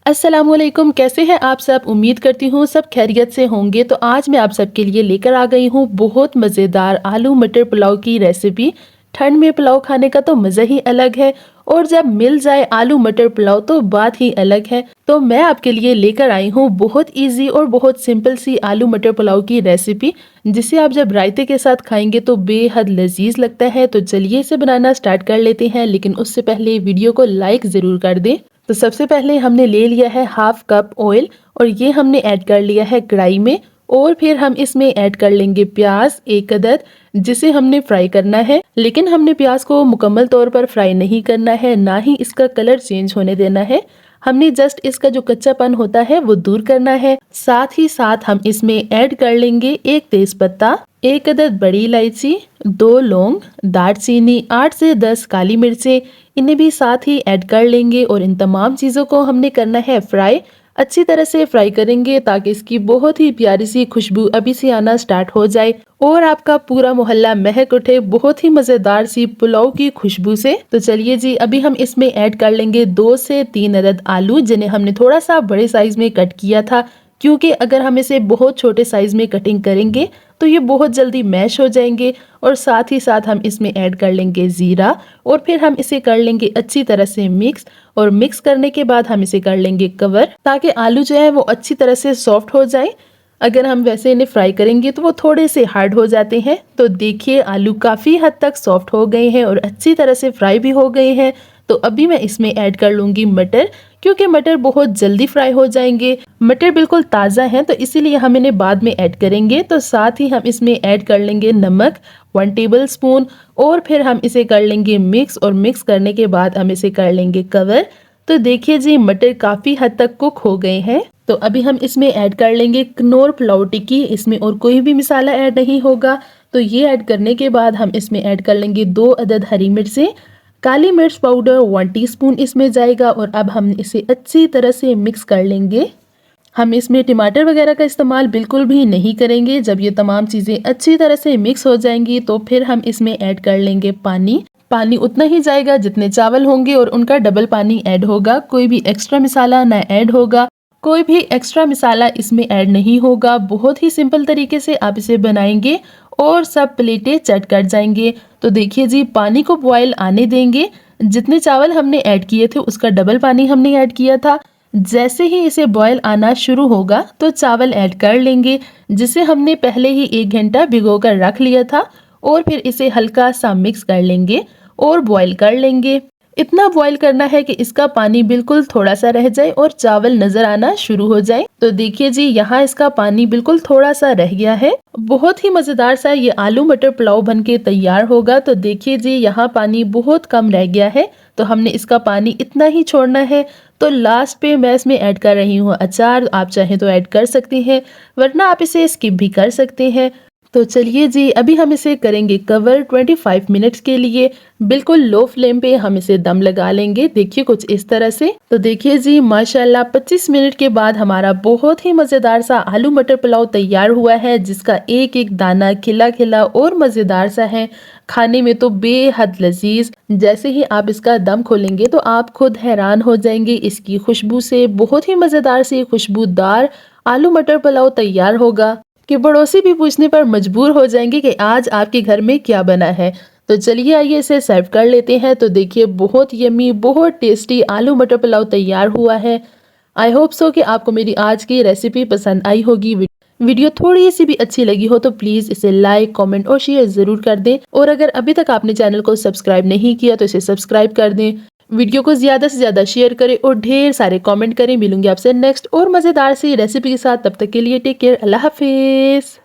अस्सलामुअलैकुम, कैसे हैं आप सब। उम्मीद करती हूँ सब खैरियत से होंगे। तो आज मैं आप सबके लिए लेकर आ गई हूँ बहुत मज़ेदार आलू मटर पुलाव की रेसिपी। ठंड में पुलाव खाने का तो मज़ा ही अलग है और जब मिल जाए आलू मटर पुलाव तो बात ही अलग है। तो मैं आपके लिए लेकर आई हूँ बहुत इजी और बहुत सिंपल सी आलू मटर पुलाव की रेसिपी, जिसे आप जब रायते के साथ खाएंगे तो बेहद लजीज लगता है। तो चलिए इसे बनाना स्टार्ट कर लेते हैं, लेकिन उससे पहले वीडियो को लाइक ज़रूर कर दें। तो सबसे पहले हमने ले लिया है हाफ कप ऑयल और ये हमने ऐड कर लिया है कढ़ाई में। और फिर हम इसमें ऐड कर लेंगे प्याज एक अदद, जिसे हमने फ्राई करना है। लेकिन हमने प्याज को मुकम्मल तौर पर फ्राई नहीं करना है, ना ही इसका कलर चेंज होने देना है। हमने जस्ट इसका जो कच्चापन होता है वो दूर करना है। साथ ही साथ हम इसमें ऐड कर लेंगे एक तेज पत्ता, एक अदद बड़ी इलायची, 2 लौंग, दालचीनी, 8 से 10 काली मिर्चें, इन्हें भी साथ ही ऐड कर लेंगे। और इन तमाम चीज़ों को हमने करना है फ्राई। अच्छी तरह से फ्राई करेंगे ताकि इसकी बहुत ही प्यारी सी खुशबू अभी से आना स्टार्ट हो जाए और आपका पूरा मोहल्ला महक उठे बहुत ही मज़ेदार सी पुलाव की खुशबू से। तो चलिए जी, अभी हम इसमें ऐड कर लेंगे 2 से 3 अदद आलू, जिन्हें हमने थोड़ा सा बड़े साइज में कट किया था, क्योंकि अगर हम इसे बहुत छोटे साइज में कटिंग करेंगे तो ये बहुत जल्दी मैश हो जाएंगे। और साथ ही साथ हम इसमें ऐड कर लेंगे ज़ीरा और फिर हम इसे कर लेंगे अच्छी तरह से मिक्स। और मिक्स करने के बाद हम इसे कर लेंगे कवर, ताकि आलू जो है वो अच्छी तरह से सॉफ्ट हो जाए। अगर हम वैसे इन्हें फ्राई करेंगे तो वो थोड़े से हार्ड हो जाते हैं। तो देखिए आलू काफ़ी हद तक सॉफ्ट हो गए हैं और अच्छी तरह से फ्राई भी हो गए हैं। तो अभी मैं इसमें ऐड कर लूँगी मटर, क्योंकि मटर बहुत जल्दी फ्राई हो जाएंगे। मटर बिल्कुल ताज़ा हैं तो इसीलिए हम इन्हें बाद में ऐड करेंगे। तो साथ ही हम इसमें ऐड कर लेंगे नमक 1 टेबल स्पून और फिर हम इसे कर लेंगे मिक्स। और मिक्स करने के बाद हम इसे कर लेंगे कवर। तो देखिए जी, मटर काफ़ी हद तक कुक हो गए हैं। तो अभी हम इसमें ऐड कर लेंगे कनौर पुलाव टिक्की, इसमें और कोई भी मसाला ऐड नहीं होगा। तो ये ऐड करने के बाद हम इसमें ऐड कर लेंगे 2 अदद हरी मिर्चें, काली मिर्च पाउडर 1 टीस्पून इसमें जाएगा। और अब हम इसे अच्छी तरह से मिक्स कर लेंगे। हम इसमें टमाटर वगैरह का इस्तेमाल बिल्कुल भी नहीं करेंगे। जब ये तमाम चीज़ें अच्छी तरह से मिक्स हो जाएंगी तो फिर हम इसमें ऐड कर लेंगे पानी। पानी उतना ही जाएगा जितने चावल होंगे और उनका डबल पानी ऐड होगा। कोई भी एक्स्ट्रा मसाला ना ऐड होगा, कोई भी एक्स्ट्रा मसाला इसमें ऐड नहीं होगा। बहुत ही सिंपल तरीके से आप इसे बनाएंगे और सब प्लेटें चट कर जाएंगे। तो देखिए जी, पानी को बॉयल आने देंगे। जितने चावल हमने ऐड किए थे उसका डबल पानी हमने ऐड किया था। जैसे ही इसे बॉयल आना शुरू होगा तो चावल ऐड कर लेंगे, जिसे हमने पहले ही 1 घंटा भिगो कर रख लिया था। और फिर इसे हल्का सा मिक्स कर लेंगे और बॉयल कर लेंगे। इतना बॉईल करना है कि इसका पानी बिल्कुल थोड़ा सा रह जाए और चावल नजर आना शुरू हो जाए। तो देखिए जी, यहाँ इसका पानी बिल्कुल थोड़ा सा रह गया है। बहुत ही मजेदार सा ये आलू मटर पुलाव बनके तैयार होगा। तो देखिए जी, यहाँ पानी बहुत कम रह गया है, तो हमने इसका पानी इतना ही छोड़ना है। तो लास्ट पे मैं इसमें ऐड कर रही हूँ अचार। आप चाहें तो ऐड कर सकते हैं, वरना आप इसे स्किप भी कर सकते हैं। तो चलिए जी, अभी हम इसे करेंगे कवर 25 मिनट्स के लिए। बिल्कुल लो फ्लेम पे हम इसे दम लगा लेंगे। देखिए कुछ इस तरह से। तो देखिए जी, माशाल्लाह 25 मिनट के बाद हमारा बहुत ही मज़ेदार सा आलू मटर पुलाव तैयार हुआ है, जिसका एक एक दाना खिला खिला और मज़ेदार सा है। खाने में तो बेहद लजीज। जैसे ही आप इसका दम खोलेंगे तो आप खुद हैरान हो जाएंगे इसकी खुशबू से। बहुत ही मज़ेदार सी खुशबूदार आलू मटर पुलाव तैयार होगा कि पड़ोसी भी पूछने पर मजबूर हो जाएंगे कि आज आपके घर में क्या बना है। तो चलिए आइए इसे सर्व कर लेते हैं। तो देखिए बहुत यमी, बहुत टेस्टी आलू मटर पुलाव तैयार हुआ है। आई होप सो कि आपको मेरी आज की रेसिपी पसंद आई होगी। वीडियो थोड़ी सी भी अच्छी लगी हो तो प्लीज़ इसे लाइक, कमेंट और शेयर ज़रूर कर दें। और अगर अभी तक आपने चैनल को सब्सक्राइब नहीं किया तो इसे सब्सक्राइब कर दें। वीडियो को ज़्यादा से ज़्यादा शेयर करें और ढेर सारे कमेंट करें। मिलूंगी आपसे नेक्स्ट और मज़ेदार सी रेसिपी के साथ। तब तक के लिए टेक केयर, अल्लाह हाफिज़।